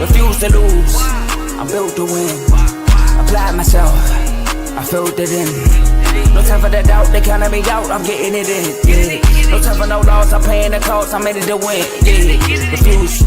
refuse to lose. I'm built to win. Applied myself, I filled it in. No time for the doubt, they counted me out, I'm getting it in. Yeah. No time for no loss, I'm paying the cost, I'm in it to win. Yeah. Refuse.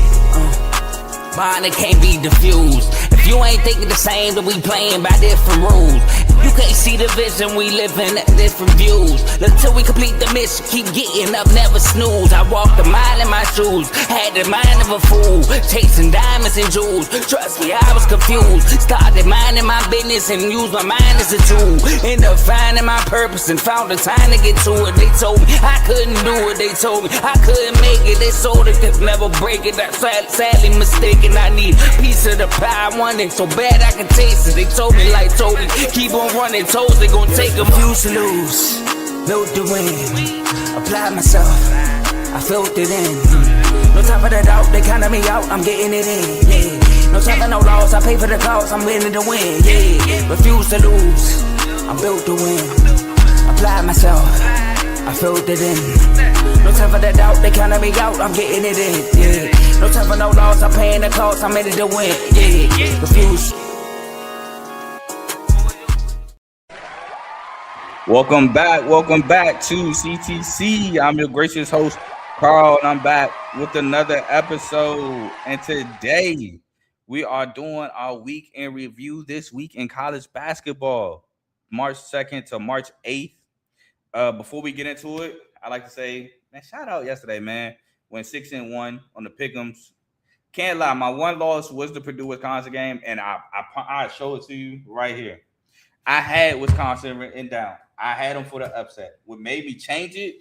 Mine, it can't be diffused. If you ain't thinking the same, then we playing by different rules. You can't see the vision, we living at different views. Until we complete the mission, keep getting up, never snooze. I walked a mile in my shoes, had the mind of a fool, chasing diamonds and jewels. Trust me, I was confused. Started minding my business and used my mind as a tool. Ended up finding my purpose and found the time to get to it. They told me I couldn't do it, they told me I couldn't make it. They sold it, could never break it. That's sadly mistaken. I need a piece of the pie, I want it so bad I can taste it. They told me like Toby, keep on running toes, they gon' take them. Refuse to lose, built to win. Applied myself, I filled it in. No time for the doubt, they counted me out, I'm getting it in. Yeah. No time for no loss, I pay for the cost, I'm winning to win. Yeah. Refuse to lose, I'm built to win. Applied myself, I filled it in. No time for the doubt, they counted me out, I'm getting it in. Yeah. No time for no loss, I'm paying the cost, I'm in it to win. Yeah. Refuse. Welcome back to CTC. I'm your gracious host, Carl, and I'm back with another episode. And today, we are doing our week in review this week in college basketball, March 2nd to March 8th. Before we get into it, I'd like to say, man, shout out yesterday, man. Went 6-1 on the Pick'ems. Can't lie, my one loss was the Purdue-Wisconsin game, and I show it to you right here. I had Wisconsin written down. I had them for the upset. What made me change it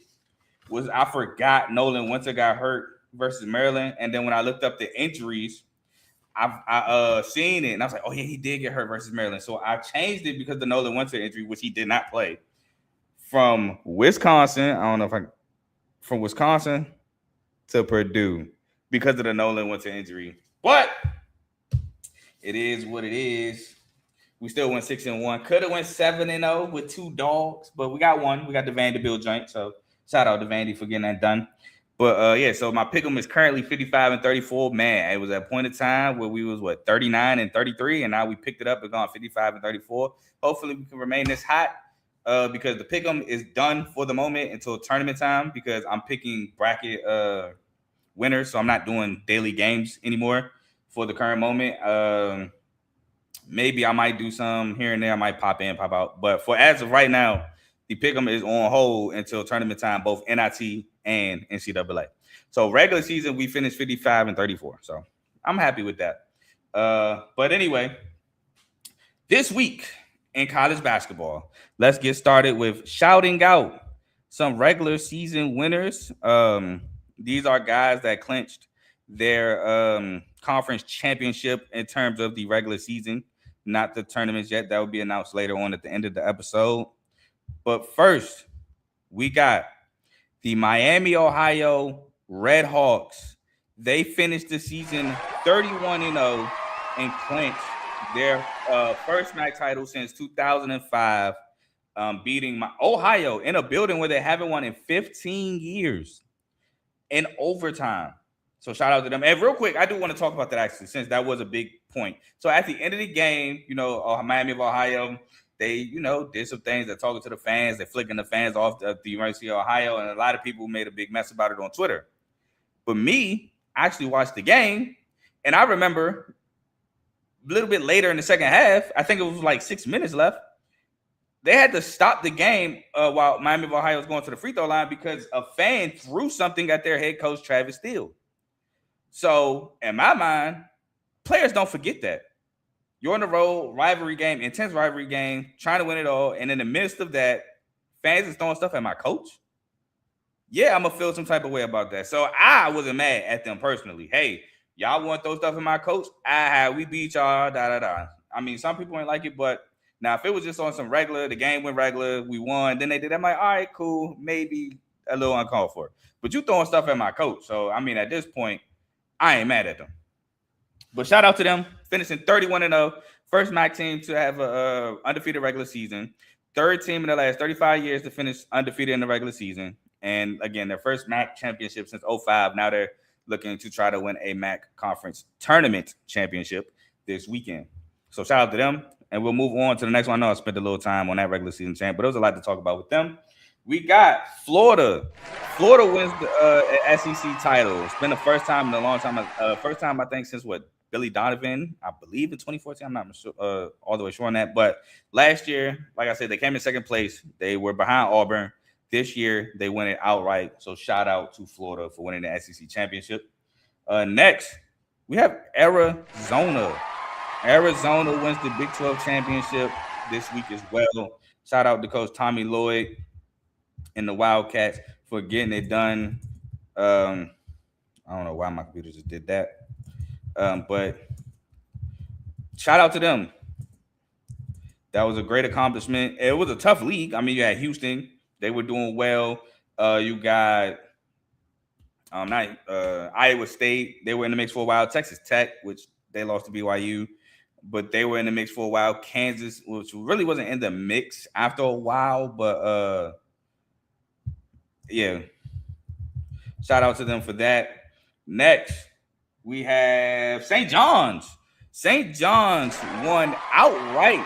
was I forgot Nolan Winter got hurt versus Maryland, and then when I looked up the injuries, I seen it, and I was like, oh yeah, he did get hurt versus Maryland. So I changed it because the Nolan Winter injury, which he did not play, from Wisconsin. I don't know if from Wisconsin to Purdue because of the Nolan Winter injury. But it is what it is. We still went 6-1. Could have went 7-0 with two dogs, but we got one. We got the Vanderbilt joint. So shout out to Vandy for getting that done. But yeah, so my pick'em is currently 55-34. Man, it was at a point in time where we was 39-33, and now we picked it up and gone 55-34. Hopefully we can remain this hot because the pick'em is done for the moment until tournament time because I'm picking bracket winners, so I'm not doing daily games anymore for the current moment. Maybe I might do some here and there. I might pop in, pop out. But for as of right now, the pick'em is on hold until tournament time, both NIT and NCAA. So regular season, we finished 55-34. So I'm happy with that. But anyway, this week in college basketball, let's get started with shouting out some regular season winners. These are guys that clinched their conference championship in terms of the regular season. Not the tournaments yet. That will be announced later on at the end of the episode. But first, we got the Miami, Ohio Red Hawks. They finished the season 31-0 and clinched their first night title since 2005, beating Ohio in a building where they haven't won in 15 years in overtime. So shout out to them. And real quick, I do want to talk about that actually, since that was a big point. So at the end of the game, Miami of Ohio, they, did some things. They're talking to the fans. They're flicking the fans off the University of Ohio. And a lot of people made a big mess about it on Twitter. But me, I actually watched the game. And I remember a little bit later in the second half, I think it was like 6 minutes left. They had to stop the game while Miami of Ohio was going to the free throw line because a fan threw something at their head coach, Travis Steele. So, in my mind, players don't forget that. You're on the road, rivalry game, intense rivalry game, trying to win it all. And in the midst of that, fans is throwing stuff at my coach. Yeah, I'm going to feel some type of way about that. So, I wasn't mad at them personally. Hey, y'all want to throw stuff at my coach? We beat y'all, da-da-da. I mean, some people ain't like it, but now if it was just on some regular, the game went regular, we won, then they did, I'm like, all right, cool, maybe a little uncalled for. But you throwing stuff at my coach. So, I mean, at this point, I ain't mad at them. But shout out to them, finishing 31-0. First MAC team to have a undefeated regular season. Third team in the last 35 years to finish undefeated in the regular season. And again, their first MAC championship since 2005. Now they're looking to try to win a MAC conference tournament championship this weekend. So shout out to them. And we'll move on to the next one. I know I spent a little time on that regular season champ, but there was a lot to talk about with them. We got Florida. Florida wins the SEC title. It's been the first time in a long time. First time, I think, since Billy Donovan, I believe in 2014. I'm not sure, all the way sure on that. But last year, like I said, they came in second place. They were behind Auburn. This year, they win it outright. So shout out to Florida for winning the SEC championship. Next, we have Arizona. Arizona wins the Big 12 championship this week as well. Shout out to Coach Tommy Lloyd and the Wildcats for getting it done. I don't know why my computer just did that. But shout out to them. That was a great accomplishment. It was a tough league. I mean, you had Houston. They were doing well. You got Iowa State. They were in the mix for a while. Texas Tech, which they lost to BYU. But they were in the mix for a while. Kansas, which really wasn't in the mix after a while. But, yeah. Shout out to them for that. Next, we have St. John's. St. John's won outright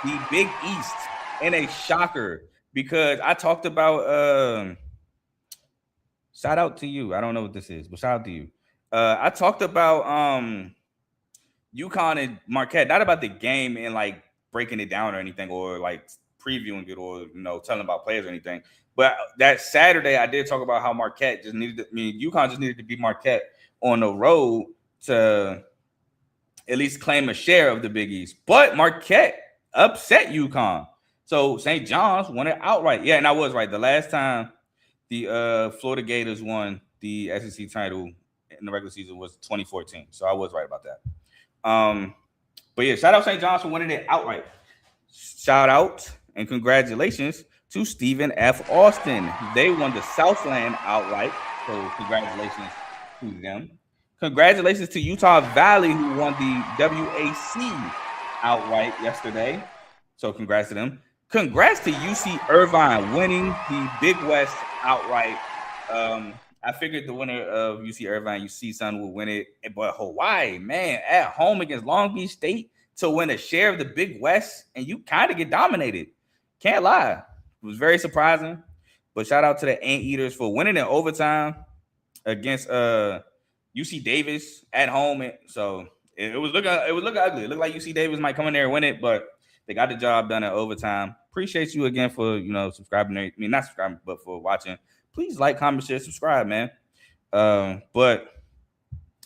the Big East in a shocker because I talked about shout out to you. I don't know what this is, but shout out to you. I talked about UConn and Marquette, not about the game and like breaking it down or anything or like previewing it or telling about players or anything. But that Saturday I did talk about how Marquette just UConn just needed to beat Marquette on the road to at least claim a share of the Big East. But Marquette upset UConn. So St. John's won it outright. Yeah, and I was right. The last time the Florida Gators won the SEC title in the regular season was 2014. So I was right about that. But yeah, shout out St. John's for winning it outright. Shout out and congratulations to Stephen F. Austin. They won the Southland outright. So congratulations to them. Congratulations to Utah Valley, who won the WAC outright yesterday. So congrats to them. Congrats to UC Irvine winning the Big West outright. I figured the winner of UC Irvine, UC Sun, will win it. But Hawaii, man, at home against Long Beach State to win a share of the Big West, and you kind of get dominated. Can't lie. It was very surprising. But shout out to the Anteaters for winning in overtime against UC Davis at home. So it was looking ugly. It looked like UC Davis might come in there and win it, but they got the job done at overtime. Appreciate you again for subscribing. I mean, not subscribing, but for watching. Please like, comment, share, subscribe, man. But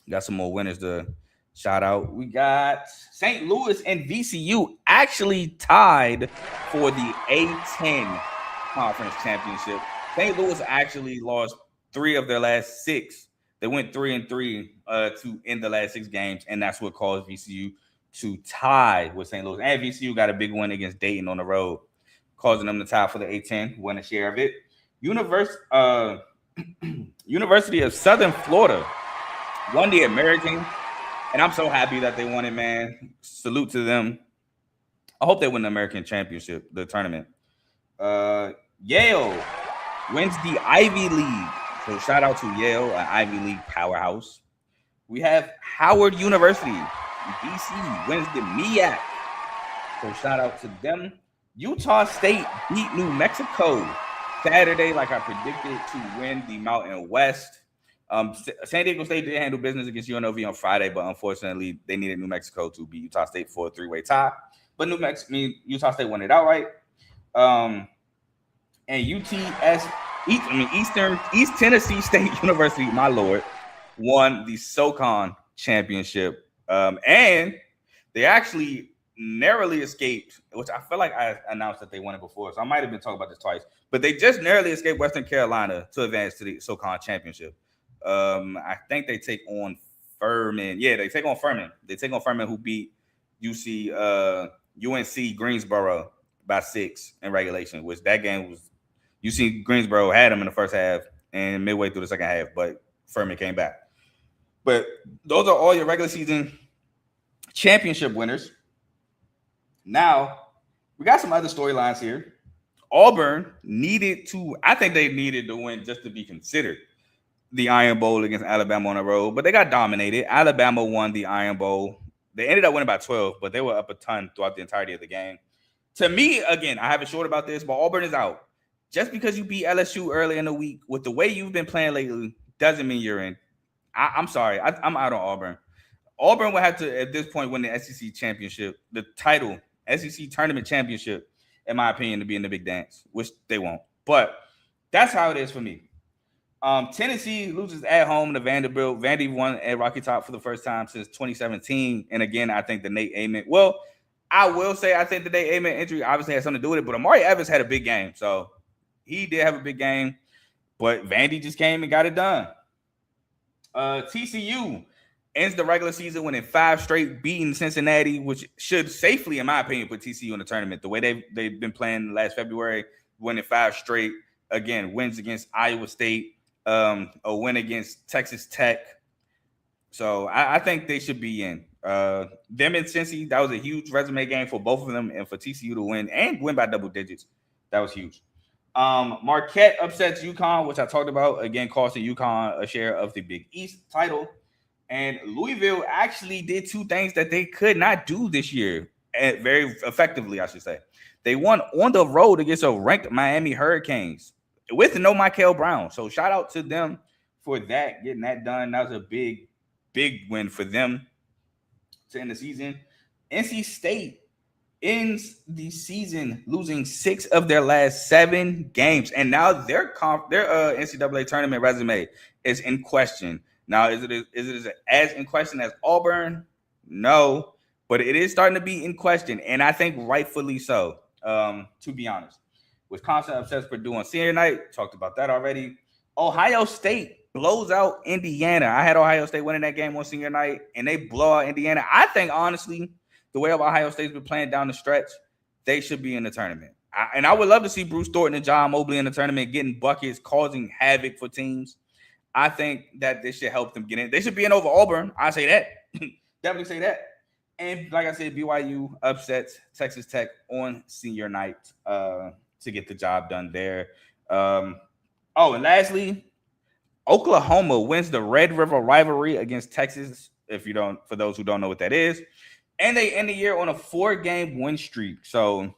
got some more winners to shout out. We got St. Louis and VCU actually tied for the A-10 conference championship. St. Louis actually lost 3 of their last 6. They went 3-3 to end the last 6 games, and that's what caused VCU to tie with St. Louis. And VCU got a big win against Dayton on the road, causing them to tie for the A-10, win a share of it. University of Southern Florida won the American, and I'm so happy that they won it, man. Salute to them. I hope they win the American Championship, the tournament. Yale wins the Ivy League. So shout out to Yale, an Ivy League powerhouse. We have Howard University, DC, wins the MEAC. So shout out to them. Utah State beat New Mexico Saturday, like I predicted, to win the Mountain West. San Diego State did handle business against UNLV on Friday, but unfortunately, they needed New Mexico to beat Utah State for a 3-way tie. But Utah State won it outright. And East Tennessee State University, my lord, won the SoCon championship. And they actually narrowly escaped, which I feel like I announced that they won it before, so I might have been talking about this twice, but they just narrowly escaped Western Carolina to advance to the SoCon championship. I think they take on Furman. Yeah, they take on Furman. They take on Furman, who beat UNC Greensboro by 6 in regulation, which that game was UC Greensboro had them in the first half and midway through the second half, but Furman came back. But those are all your regular season championship winners. Now, we got some other storylines here. Auburn needed to, I think they needed to win just to be considered. the Iron Bowl against Alabama on the road, but they got dominated. Alabama won the Iron Bowl. They ended up winning by 12, but they were up a ton throughout the entirety of the game. To me, again, I haven't short about this, but Auburn is out. Just because you beat LSU early in the week with the way you've been playing lately doesn't mean you're in. I'm sorry. I'm out on Auburn. Auburn will have to, at this point, win the SEC championship, the title, SEC tournament championship, in my opinion, to be in the big dance, which they won't. But that's how it is for me. Tennessee loses at home to Vanderbilt. Vandy won at Rocky Top for the first time since 2017. And again, I think the Nate Amen. Well, I will say I think the Nate Amen injury obviously has something to do with it, but Amari Evans had a big game. So he did have a big game, but Vandy just came and got it done. TCU ends the regular season winning 5 straight, beating Cincinnati, which should safely, in my opinion, put TCU in the tournament. The way they've been playing last February, winning 5 straight. Again, wins against Iowa State, a win against Texas Tech. So I think they should be in. Them and Cincy, that was a huge resume game for both of them, and for TCU to win and win by double digits, that was huge. Marquette upsets UConn, which I talked about, again, costing UConn a share of the Big East title. And Louisville actually did 2 things that they could not do this year, very effectively, I should say. They won on the road against a ranked Miami Hurricanes with no Michael Brown. So shout out to them for that, getting that done. That was a big, big win for them to end the season. NC State ends the season losing 6 of their last 7 games, and now their NCAA tournament resume is in question. Now, is it as in question as Auburn? No, but it is starting to be in question, and I think rightfully so. To be honest, Wisconsin upsets Purdue on senior night. Talked about that already. Ohio State blows out Indiana. I had Ohio State winning that game on senior night, and they blow out Indiana. I think, honestly, the way Ohio State's been playing down the stretch, they should be in the tournament. And I would love to see Bruce Thornton and John Mobley in the tournament, getting buckets, causing havoc for teams. I think that this should help them get in. They should be in over Auburn. I say that. Definitely say that. And like I said, BYU upsets Texas Tech on senior night to get the job done there. And lastly, Oklahoma wins the Red River rivalry against Texas. For those who don't know what that is. And they end the year on a 4-game win streak. So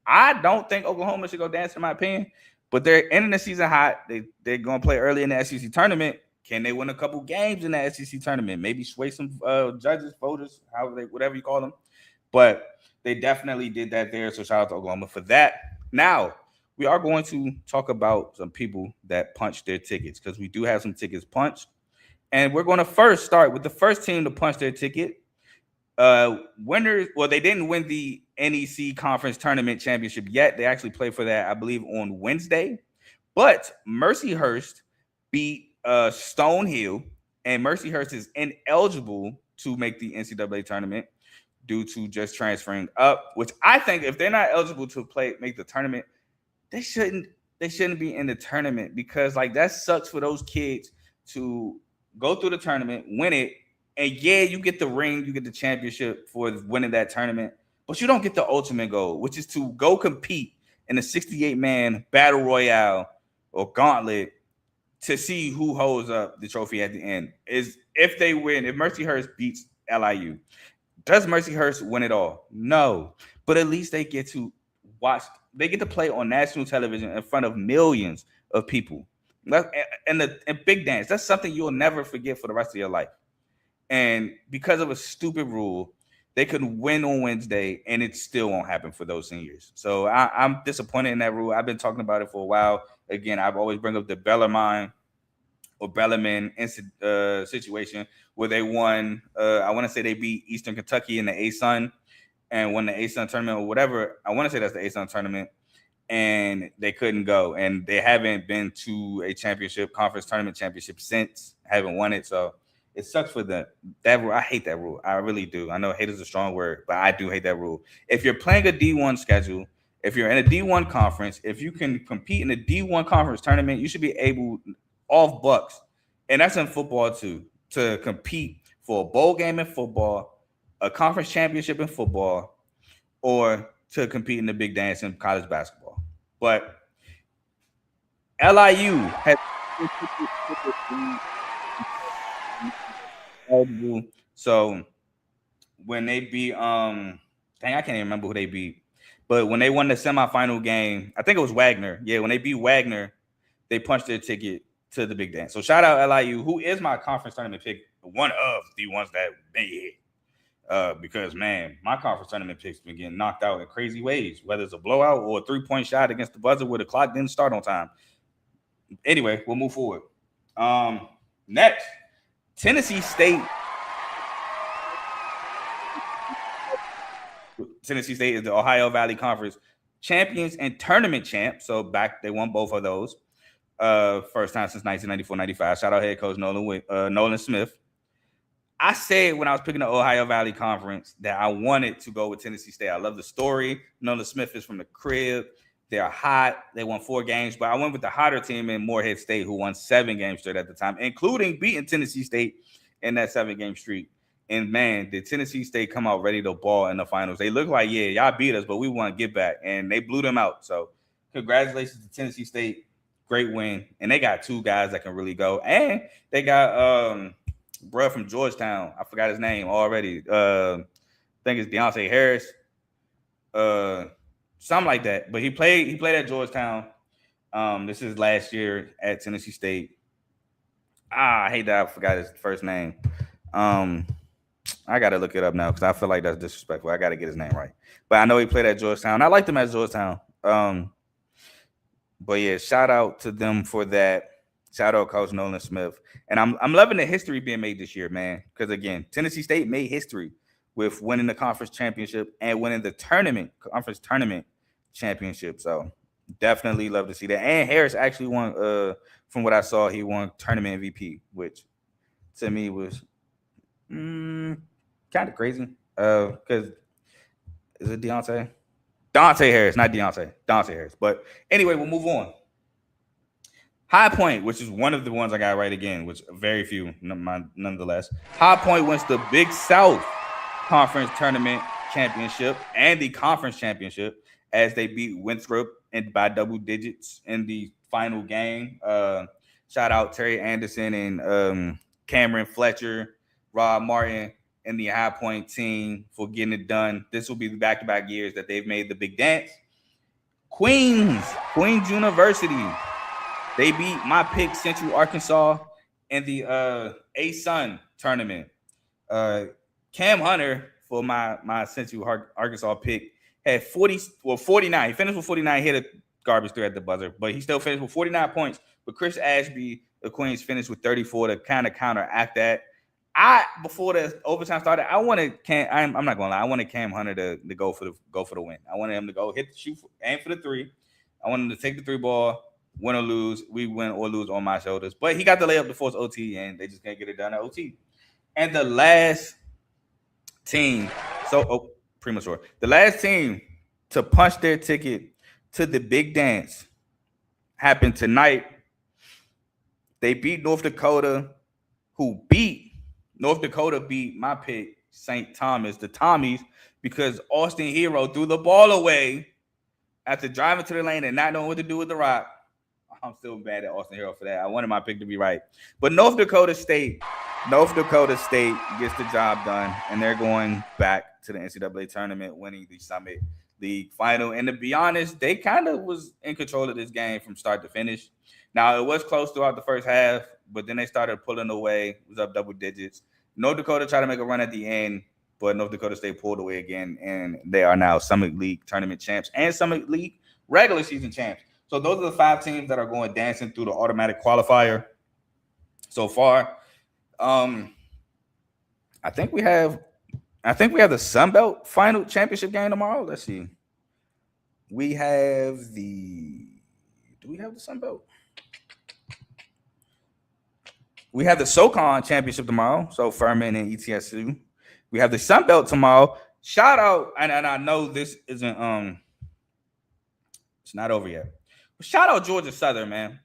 I don't think Oklahoma should go dancing, in my opinion. But they're ending the season hot. They're going to play early in the SEC tournament. Can they win a couple games in the SEC tournament? Maybe sway some judges, voters, whatever you call them. But they definitely did that there. So shout out to Oklahoma for that. Now, we are going to talk about some people that punched their tickets, because we do have some tickets punched. And we're going to first start with the first team to punch their ticket. Winners, well, they didn't win the NEC Conference Tournament Championship yet. They actually played for that, I believe, on Wednesday. But Mercyhurst beat Stonehill, and Mercyhurst is ineligible to make the NCAA tournament due to just transferring up, which I think if they're not eligible to make the tournament, they shouldn't be in the tournament, because like that sucks for those kids to go through the tournament, win it. And yeah, you get the ring, you get the championship for winning that tournament, but you don't get the ultimate goal, which is to go compete in a 68-man battle royale or gauntlet to see who holds up the trophy at the end. Is if they win, if Mercyhurst beats LIU, does Mercyhurst win it all? No, but at least they get to watch. They get to play on national television in front of millions of people. And big dance, that's something you'll never forget for the rest of your life. And because of a stupid rule, they could win on Wednesday, and it still won't happen for those seniors. So I'm disappointed in that rule. I've been talking about it for a while. Again, I've always bring up the Bellarmine or Bellarmine situation where they won. I want to say they beat Eastern Kentucky in the ASUN and won the ASUN tournament or whatever. I want to say that's the ASUN tournament, and they couldn't go. And they haven't been to a conference tournament championship since. Haven't won it, so it sucks for that rule. I hate that rule. I really do. I know hate is a strong word, but I do hate that rule. If you're playing a D1 schedule, if you're in a D1 conference, if you can compete in a D1 conference tournament, you should be able, off bucks, and that's in football too, to compete for a bowl game in football, a conference championship in football, or to compete in the big dance in college basketball. But LIU has So when they beat dang, I can't even remember who they beat. But when they won the semifinal game, I think it was Wagner. Yeah, when they beat Wagner, they punched their ticket to the big dance. So shout out LIU, who is my conference tournament pick, one of the ones that made it. Because man, my conference tournament picks been getting knocked out in crazy ways, whether it's a blowout or a 3-point shot against the buzzer where the clock didn't start on time. Anyway, we'll move forward. Next, Tennessee State. Tennessee State is the Ohio Valley Conference champions and tournament champs. So back, they won both of those. First time since 1994-95. Shout out head coach Nolan Smith. I said when I was picking the Ohio Valley Conference that I wanted to go with Tennessee State. I love the story. Nolan Smith is from the crib. They're hot. They won 4 games, but I went with the hotter team in Morehead State, who won 7 games straight at the time, including beating Tennessee State in that 7-game streak. And man, did Tennessee State come out ready to ball in the finals? They look like, yeah, y'all beat us, but we want to get back. And they blew them out. So congratulations to Tennessee State. Great win. And they got 2 guys that can really go. And they got bruh from Georgetown. I forgot his name already. I think it's Deontay Harris. Something like that. But he played at Georgetown. This is last year at Tennessee State. I hate that I forgot his first name. I got to look it up now because I feel like that's disrespectful. I got to get his name right. But I know he played at Georgetown. I liked him at Georgetown. But yeah, shout out to them for that. Shout out Coach Nolan Smith. And I'm loving the history being made this year, man. Because again, Tennessee State made history with winning the conference championship and winning the conference tournament championship. So definitely love to see that. And Harris actually won, from what I saw, he won tournament MVP, which to me was kind of crazy. Because is it Deontay? Dante Harris, not Deontay. Dante Harris. But anyway, we'll move on. High Point, which is one of the ones I got right again, which very few, nonetheless. High Point wins the Big South Conference Tournament Championship and the Conference Championship as they beat Winthrop by double digits in the final game. Shout out Terry Anderson and Cameron Fletcher, Rob Martin, and the High Point team for getting it done. This will be the back-to-back years that they've made the big dance. Queens University. They beat my pick, Central Arkansas, in the A-Sun tournament. Cam Hunter, for my Central Arkansas pick, had 49. He finished with 49, hit a garbage 3 at the buzzer, but he still finished with 49 points. But Chris Ashby, the Queens, finished with 34 to kind of counteract that. Before the overtime started, I wanted Cam. I'm not gonna lie. I wanted Cam Hunter to go for the win. I wanted him to go aim for the 3. I wanted him to take the 3 ball, win or lose. We win or lose on my shoulders. But he got the layup to force OT, and they just can't get it done at OT. And the last team, premature. The last team to punch their ticket to the big dance happened tonight. They beat North Dakota, North Dakota beat my pick, St. Thomas, the Tommies, because Austin Hero threw the ball away after driving to the lane and not knowing what to do with the rock. I'm still mad at Austin Hero for that. I wanted my pick to be right. But North Dakota State gets the job done, and they're going back to the NCAA tournament, winning the Summit League final. And to be honest, they kind of was in control of this game from start to finish. Now, it was close throughout the first half, but then they started pulling away. It was up double digits. North Dakota tried to make a run at the end, but North Dakota State pulled away again, and they are now Summit League tournament champs and Summit League regular season champs. So those are the 5 teams that are going dancing through the automatic qualifier so far. I think we have the Sun Belt final championship game tomorrow. Let's see. Do we have the Sun Belt? We have the SoCon championship tomorrow. So Furman and ETSU. We have the Sun Belt tomorrow. Shout out, and I know this isn't it's not over yet. But shout out Georgia Southern, man.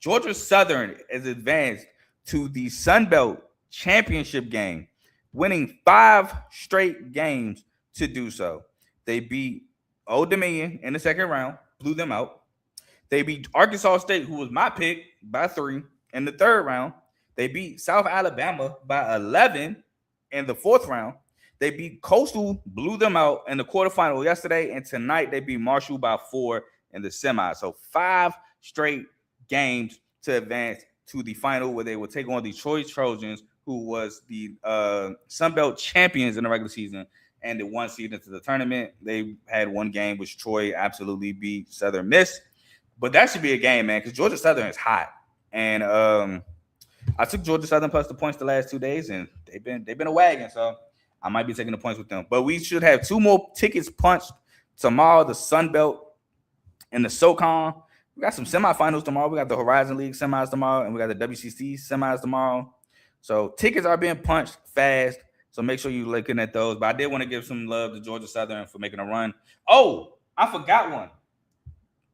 Georgia Southern is advanced to the Sun Belt championship game, winning 5 straight games to do so. They beat Old Dominion in the second round, blew them out. They beat Arkansas State, who was my pick, by 3. In the third round, they beat South Alabama by 11 in the fourth round. They beat Coastal, blew them out in the quarterfinal yesterday, and tonight they beat Marshall by 4 in the semi. So 5 straight games to advance to the final, where they will take on the Troy Trojans, who was the Sun Belt champions in the regular season and the 1 seed into the tournament. They had one game which Troy absolutely beat Southern Miss, but that should be a game, man, because Georgia Southern is hot. And I took Georgia Southern plus the points the last 2 days, and they've been a wagon. So I might be taking the points with them. But we should have 2 more tickets punched tomorrow, the Sun Belt and the SoCon. We got some semifinals tomorrow. We got the Horizon League semis tomorrow, and we got the WCC semis tomorrow. So tickets are being punched fast. So make sure you're looking at those. But I did want to give some love to Georgia Southern for making a run. Oh, I forgot one.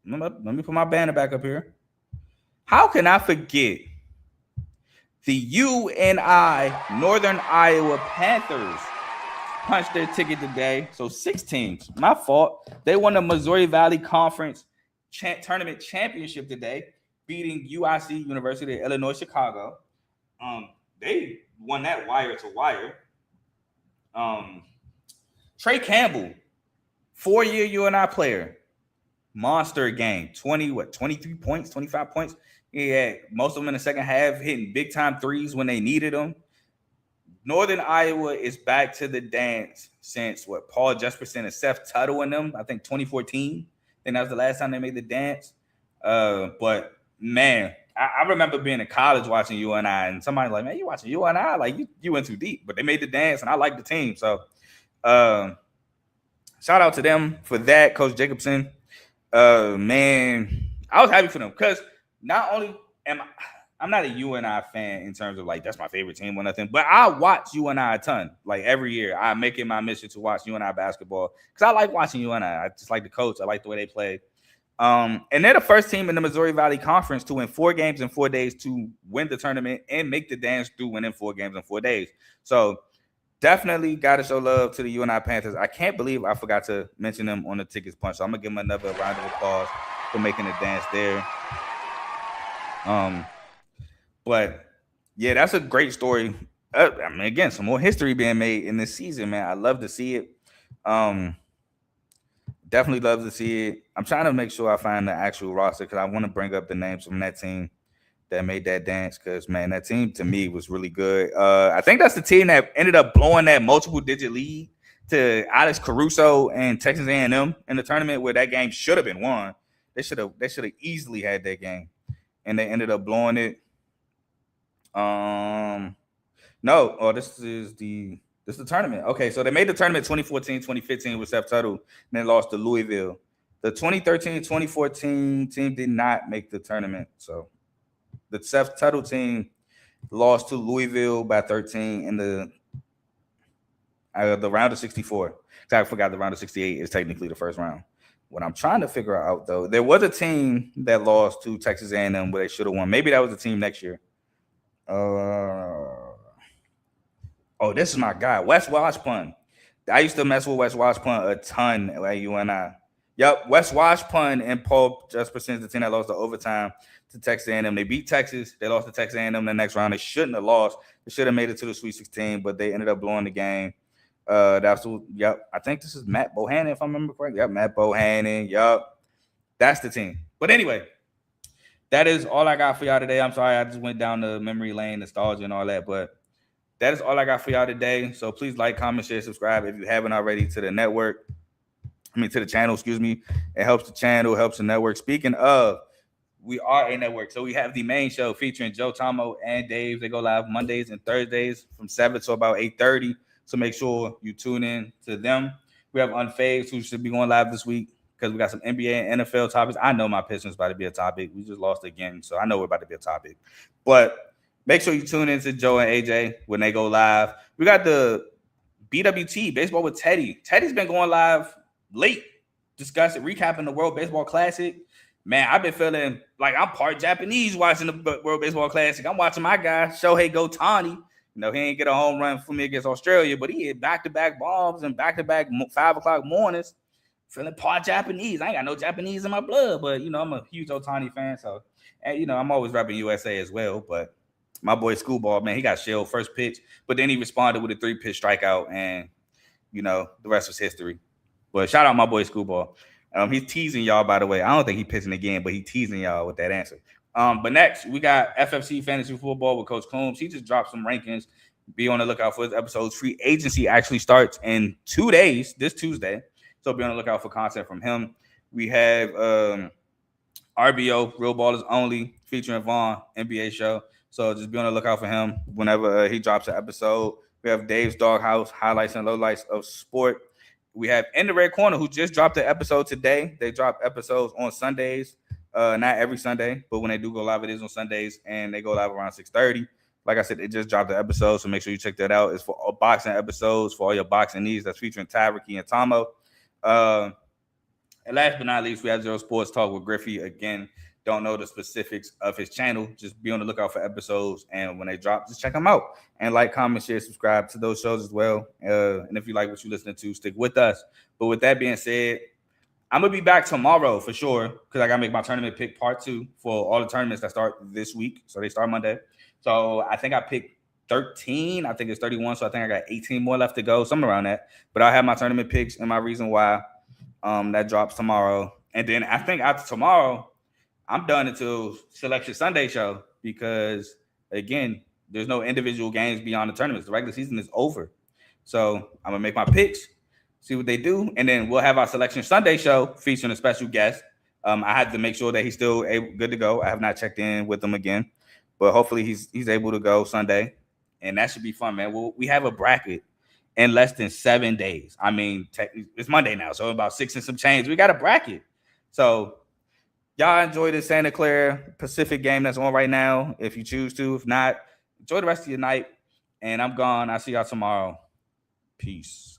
Let me put my banner back up here. How can I forget the UNI Northern Iowa Panthers punched their ticket today? So 6 teams. My fault. They won the Missouri Valley Conference Tournament Championship today, beating UIC, University of Illinois Chicago. They won that wire to wire. Trey Campbell, 4-year UNI player, monster game. 23 points, 25 points. He had most of them in the second half, hitting big time threes when they needed them. Northern Iowa is back to the dance since Paul Jesperson and Seth Tuttle and them. I think 2014. I think that was the last time they made the dance. But man, I remember being in college watching UNI, and somebody like, man, you watching UNI? Like you went too deep. But they made the dance, and I like the team. So shout out to them for that, Coach Jacobson. Man, I was happy for them because not only I'm not a UNI fan in terms of like that's my favorite team or nothing, but I watch UNI a ton. Like every year, I make it my mission to watch UNI basketball because I like watching UNI. I just like the coach. I like the way they play. And they're the first team in the Missouri Valley Conference to win 4 games in 4 days to win the tournament and make the dance through winning 4 games in 4 days. So definitely got to show love to the UNI Panthers. I can't believe I forgot to mention them on the tickets punch. So I'm gonna give them another round of applause for making the dance there. But yeah, that's a great story. I mean, again, some more history being made in this season, man. I love to see it. Definitely love to see it. I'm trying to make sure I find the actual roster because I want to bring up the names from that team that made that dance because, man, that team to me was really good. I think that's the team that ended up blowing that multiple-digit lead to Alex Caruso and Texas A&M in the tournament where that game should have been won. They should have easily had that game, and they ended up blowing it. This is the tournament. Okay, so they made the tournament 2014, 2015 with Seth Tuttle, and then lost to Louisville. The 2013, 2014 team did not make the tournament. So the Seth Tuttle team lost to Louisville by 13 in the round of 64. I forgot the round of 68 is technically the first round. What I'm trying to figure out, though, there was a team that lost to Texas A&M where they should have won. Maybe that was the team next year. This is my guy, Wes Washpun. I used to mess with Wes Washpun a ton at UNI. Yep, Wes Washpun and Paul Jesperson, the team that lost the overtime to Texas A&M. They beat Texas. They lost to Texas A&M the next round. They shouldn't have lost. They should have made it to the Sweet 16, but they ended up blowing the game. I think this is Matt Bohannon, if I remember correctly. Yep, Matt Bohannon. Yep, that's the team. But anyway, that is all I got for y'all today. I'm sorry, I just went down the memory lane, nostalgia, and all that, but that is all I got for y'all today. So please like, comment, share, subscribe if you haven't already to the channel, excuse me. It helps the channel, helps the network. Speaking of, we are a network. So we have the main show featuring Joe Tomo and Dave. They go live Mondays and Thursdays from 7 to about 8:30. So make sure you tune in to them. We have Unfazed, who should be going live this week because we got some NBA and NFL topics. I know my Pistons about to be a topic. We just lost again, so I know we're about to be a topic. But make sure you tune in to Joe and AJ when they go live. We got the BWT, Baseball with Teddy. Teddy's been going live late, recapping the World Baseball Classic. Man, I've been feeling like I'm part Japanese watching the World Baseball Classic. I'm watching my guy, Shohei Ohtani. He ain't get a home run for me against Australia, but he hit back-to-back bombs and back-to-back 5 o'clock mornings. feeling part Japanese. I ain't got no Japanese in my blood, but I'm a huge Ohtani fan, so and I'm always repping USA as well. But my boy Schoolball, man, he got shelled first pitch, but then he responded with a 3-pitch strikeout, and the rest was history. But shout out my boy Schoolball. He's teasing y'all, by the way. I don't think he's pitching again, but he's teasing y'all with that answer. But next, we got FFC Fantasy Football with Coach Coombs. He just dropped some rankings. Be on the lookout for his episodes. Free agency actually starts in 2 days, this Tuesday. So be on the lookout for content from him. We have RBO, Real Ballers Only, featuring Vaughn, NBA show. So just be on the lookout for him whenever he drops an episode. We have Dave's Doghouse, highlights and lowlights of sport. We have In the Red Corner, who just dropped the episode today. They drop episodes on Sundays, not every Sunday, but when they do go live, it is on Sundays, and they go live around 6:30. Like I said, they just dropped the episode, so make sure you check that out. It's for all boxing episodes, for all your boxing needs. That's featuring Ty, Ricky, and Tomo. And last but not least, we have Zero Sports Talk with Griffey. Again, don't know the specifics of his channel. Just be on the lookout for episodes, and when they drop, just check them out. And like, comment, share, subscribe to those shows as well. And if you like what you're listening to, stick with us. But with that being said, I'm going to be back tomorrow for sure, because I got to make my tournament pick part 2 for all the tournaments that start this week. So they start Monday. So I think I picked 13. I think it's 31. So I think I got 18 more left to go, something around that. But I'll have my tournament picks and my reason why that drops tomorrow. And then I think after tomorrow, I'm done until Selection Sunday show, because, again, there's no individual games beyond the tournaments. The regular season is over. So I'm going to make my picks, see what they do, and then we'll have our Selection Sunday show featuring a special guest. I had to make sure that he's still good to go. I have not checked in with him again, but hopefully he's able to go Sunday, and that should be fun, man. We have a bracket in less than 7 days. I mean, it's Monday now, so about 6 and some change. We got a bracket. So y'all enjoy the Santa Clara Pacific game that's on right now, if you choose to. If not, enjoy the rest of your night, and I'm gone. I'll see y'all tomorrow. Peace.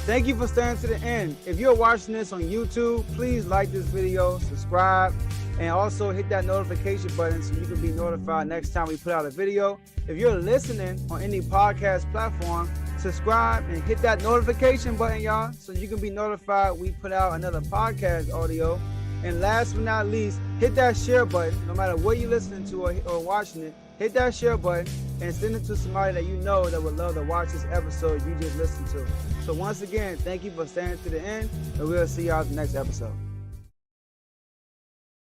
Thank you for staying to the end. If you're watching this on YouTube, please like this video, subscribe, and also hit that notification button so you can be notified next time we put out a video. If you're listening on any podcast platform, subscribe and hit that notification button, y'all, so you can be notified we put out another podcast audio. And last but not least, hit that share button. No matter what you're listening to or watching it, hit that share button and send it to somebody that you know that would love to watch this episode you just listened to. So once again, thank you for staying to the end, and we'll see y'all in the next episode.